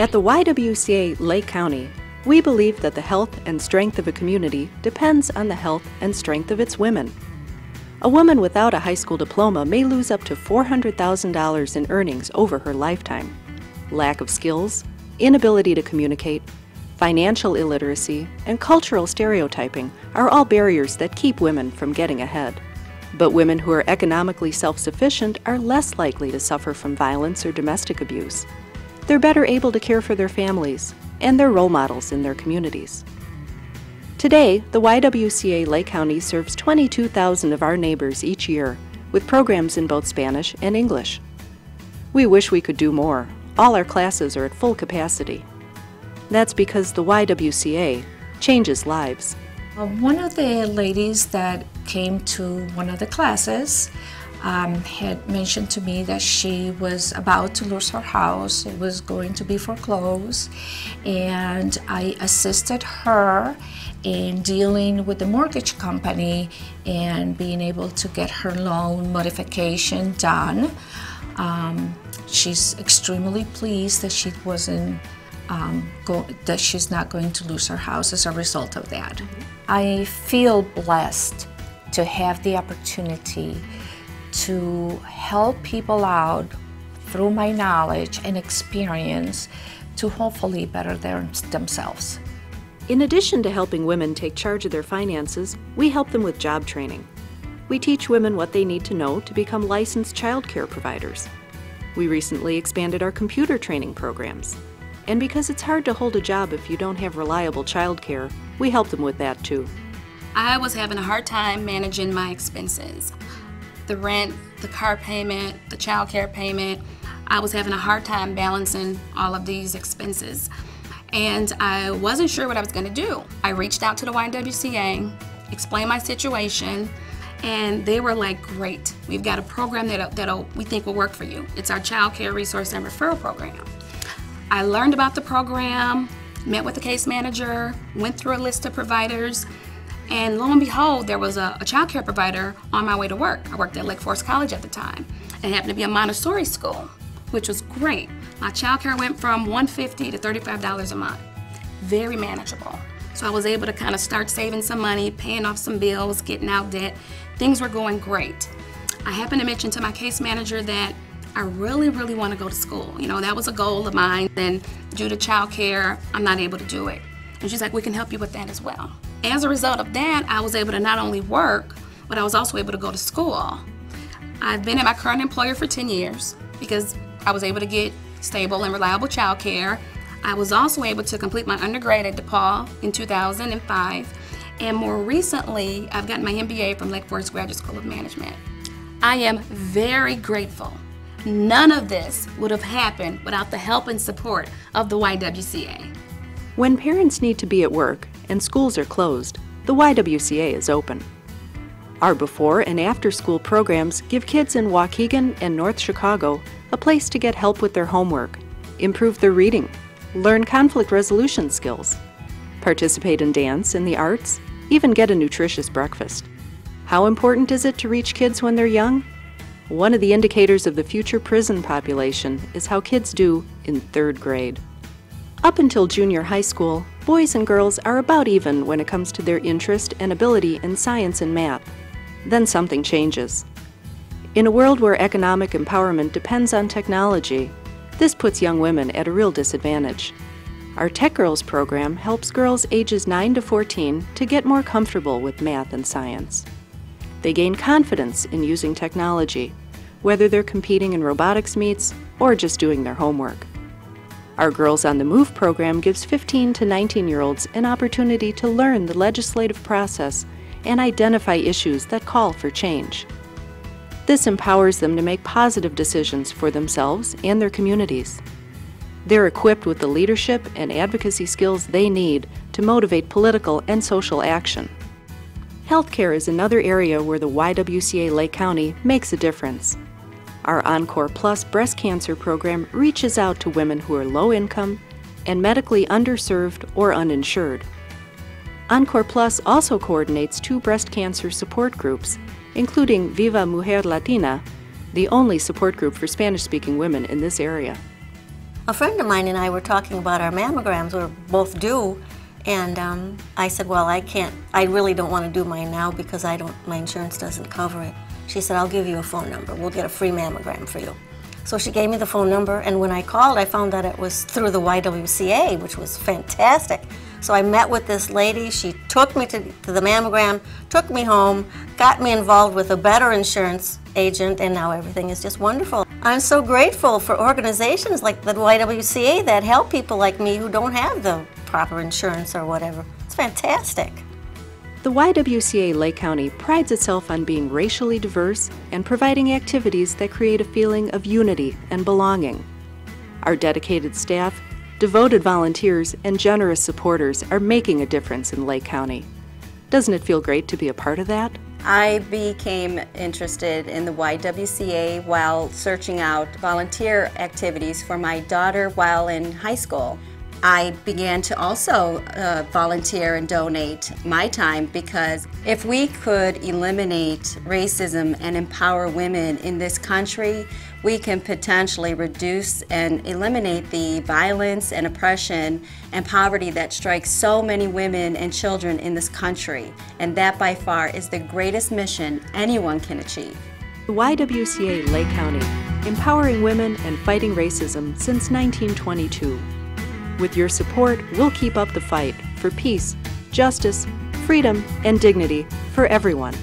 At the YWCA Lake County, we believe that the health and strength of a community depends on the health and strength of its women. A woman without a high school diploma may lose up to $400,000 in earnings over her lifetime. Lack of skills, inability to communicate, financial illiteracy, and cultural stereotyping are all barriers that keep women from getting ahead. But women who are economically self-sufficient are less likely to suffer from violence or domestic abuse. They're better able to care for their families, and they're role models in their communities. Today, the YWCA Lake County serves 22,000 of our neighbors each year with programs in both Spanish and English. We wish we could do more. All our classes are at full capacity. That's because the YWCA changes lives. One of the ladies that came to one of the classes had mentioned to me that she was about to lose her house. It was going to be foreclosed, and I assisted her in dealing with the mortgage company and being able to get her loan modification done. She's extremely pleased that she wasn't that she's not going to lose her house as a result of that. I feel blessed to have the opportunity to help people out through my knowledge and experience to hopefully better themselves. In addition to helping women take charge of their finances, we help them with job training. We teach women what they need to know to become licensed child care providers. We recently expanded our computer training programs. And because it's hard to hold a job if you don't have reliable child care, we help them with that too. I was having a hard time managing my expenses. The rent, the car payment, the child care payment. I was having a hard time balancing all of these expenses. And I wasn't sure what I was going to do. I reached out to the YWCA, explained my situation, and they were like, great, we've got a program that we think will work for you. It's our child care resource and referral program. I learned about the program, met with the case manager, went through a list of providers, and lo and behold, there was a child care provider on my way to work. I worked at Lake Forest College at the time. It happened to be a Montessori school, which was great. My child care went from $150 to $35 a month. Very manageable. So I was able to kind of start saving some money, paying off some bills, getting out debt. Things were going great. I happened to mention to my case manager that I really want to go to school. You know, that was a goal of mine, and due to child care, I'm not able to do it. And she's like, we can help you with that as well. As a result of that, I was able to not only work, but I was also able to go to school. I've been at my current employer for 10 years because I was able to get stable and reliable child care. I was also able to complete my undergrad at DePaul in 2005. And more recently, I've gotten my MBA from Lake Forest Graduate School of Management. I am very grateful. None of this would have happened without the help and support of the YWCA. When parents need to be at work and schools are closed, the YWCA is open. Our before and after school programs give kids in Waukegan and North Chicago a place to get help with their homework, improve their reading, learn conflict resolution skills, participate in dance and the arts, even get a nutritious breakfast. How important is it to reach kids when they're young? One of the indicators of the future prison population is how kids do in 3rd grade. Up until junior high school, boys and girls are about even when it comes to their interest and ability in science and math. Then something changes. In a world where economic empowerment depends on technology, this puts young women at a real disadvantage. Our Tech Girls program helps girls ages 9 to 14 to get more comfortable with math and science. They gain confidence in using technology, whether they're competing in robotics meets or just doing their homework. Our Girls on the Move program gives 15 to 19-year-olds an opportunity to learn the legislative process and identify issues that call for change. This empowers them to make positive decisions for themselves and their communities. They're equipped with the leadership and advocacy skills they need to motivate political and social action. Healthcare is another area where the YWCA Lake County makes a difference. Our Encore Plus breast cancer program reaches out to women who are low income and medically underserved or uninsured. Encore Plus also coordinates 2 breast cancer support groups, including Viva Mujer Latina, the only support group for Spanish-speaking women in this area. A friend of mine and I were talking about our mammograms. We're both due, and I said, well, I really don't want to do mine now because my insurance doesn't cover it. She said, I'll give you a phone number. We'll get a free mammogram for you. So she gave me the phone number, and when I called, I found that it was through the YWCA, which was fantastic. So I met with this lady. She took me to the mammogram, took me home, got me involved with a better insurance agent, and now everything is just wonderful. I'm so grateful for organizations like the YWCA that help people like me who don't have the proper insurance or whatever. It's fantastic. The YWCA Lake County prides itself on being racially diverse and providing activities that create a feeling of unity and belonging. Our dedicated staff, devoted volunteers, and generous supporters are making a difference in Lake County. Doesn't it feel great to be a part of that? I became interested in the YWCA while searching out volunteer activities for my daughter while in high school. I began to also volunteer and donate my time because if we could eliminate racism and empower women in this country, we can potentially reduce and eliminate the violence and oppression and poverty that strikes so many women and children in this country. And that by far is the greatest mission anyone can achieve. The YWCA Lake County, empowering women and fighting racism since 1922. With your support, we'll keep up the fight for peace, justice, freedom, and dignity for everyone.